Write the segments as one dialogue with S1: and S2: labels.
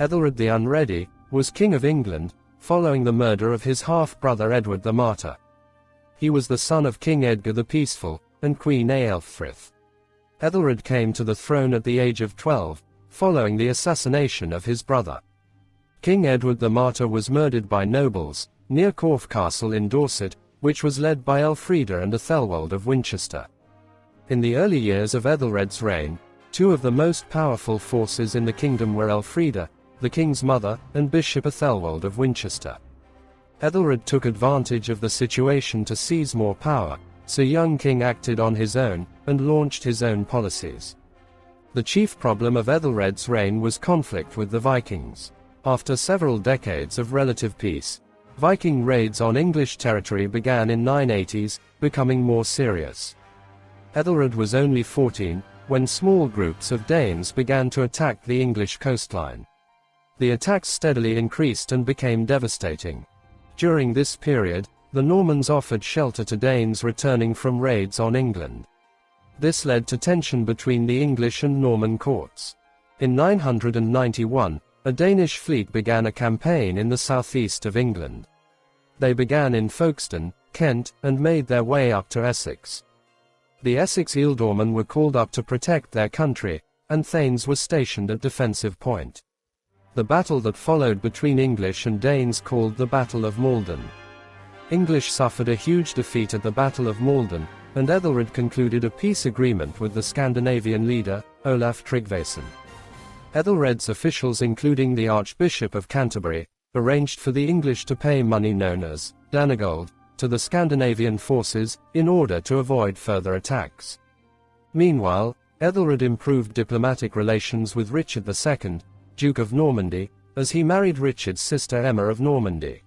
S1: Æthelred the Unready, was King of England, following the murder of his half-brother Edward the Martyr. He was the son of King Edgar the Peaceful, and Queen Æthelfrith. Æthelred came to the throne at the age of 12, following the assassination of his brother. King Edward the Martyr was murdered by nobles, near Corfe Castle in Dorset, which was led by Elfrida and Æthelwold of Winchester. In the early years of Æthelred's reign, two of the most powerful forces in the kingdom were Elfrida, the king's mother, and Bishop Æthelwold of Winchester. Æthelred took advantage of the situation to seize more power, so young king acted on his own, and launched his own policies. The chief problem of Æthelred's reign was conflict with the Vikings. After several decades of relative peace, Viking raids on English territory began in 980s, becoming more serious. Æthelred was only 14, when small groups of Danes began to attack the English coastline. The attacks steadily increased and became devastating. During this period, the Normans offered shelter to Danes returning from raids on England. This led to tension between the English and Norman courts. In 991, a Danish fleet began a campaign in the southeast of England. They began in Folkestone, Kent, and made their way up to Essex. The Essex ealdormen were called up to protect their country, and thanes were stationed at defensive point. The battle that followed between English and Danes called the Battle of Maldon. English suffered a huge defeat at the Battle of Maldon, and Æthelred concluded a peace agreement with the Scandinavian leader, Olaf Tryggvason. Æthelred's officials, including the Archbishop of Canterbury, arranged for the English to pay money known as Danagold to the Scandinavian forces, in order to avoid further attacks. Meanwhile, Æthelred improved diplomatic relations with Richard II, Duke of Normandy, as he married Richard's sister Emma of Normandy.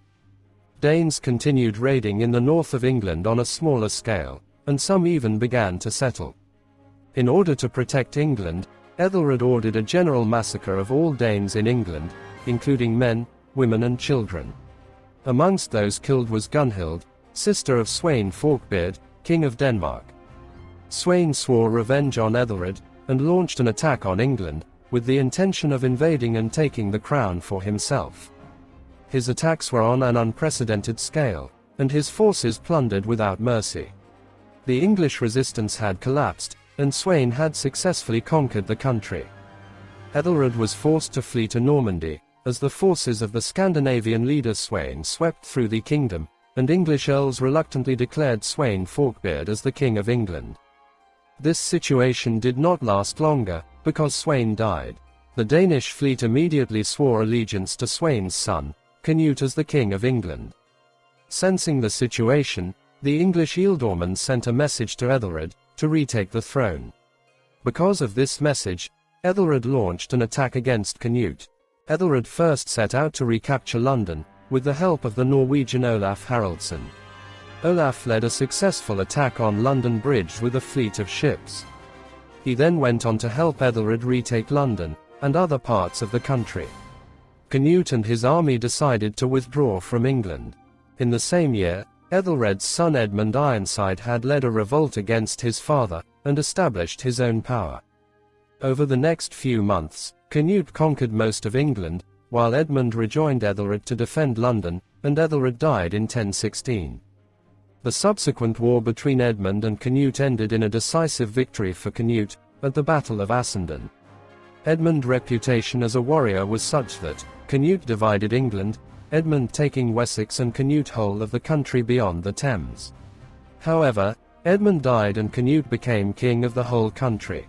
S1: Danes continued raiding in the north of England on a smaller scale, and some even began to settle. In order to protect England, Æthelred ordered a general massacre of all Danes in England, including men, women and children. Amongst those killed was Gunhild, sister of Sweyn Forkbeard, King of Denmark. Sweyn swore revenge on Æthelred, and launched an attack on England, with the intention of invading and taking the crown for himself. His attacks were on an unprecedented scale, and his forces plundered without mercy. The English resistance had collapsed, and Sweyn had successfully conquered the country. Æthelred was forced to flee to Normandy, as the forces of the Scandinavian leader Sweyn swept through the kingdom, and English earls reluctantly declared Sweyn Forkbeard as the King of England. This situation did not last longer, because Sweyn died. The Danish fleet immediately swore allegiance to Sweyn's son, Canute, as the King of England. Sensing the situation, the English ealdormen sent a message to Æthelred, to retake the throne. Because of this message, Æthelred launched an attack against Canute. Æthelred first set out to recapture London, with the help of the Norwegian Olaf Haraldsson. Olaf led a successful attack on London Bridge with a fleet of ships. He then went on to help Æthelred retake London, and other parts of the country. Canute and his army decided to withdraw from England. In the same year, Æthelred's son Edmund Ironside had led a revolt against his father, and established his own power. Over the next few months, Canute conquered most of England, while Edmund rejoined Æthelred to defend London, and Æthelred died in 1016. The subsequent war between Edmund and Canute ended in a decisive victory for Canute, at the Battle of Assendon. Edmund's reputation as a warrior was such that Canute divided England, Edmund taking Wessex and Canute whole of the country beyond the Thames. However, Edmund died and Canute became king of the whole country.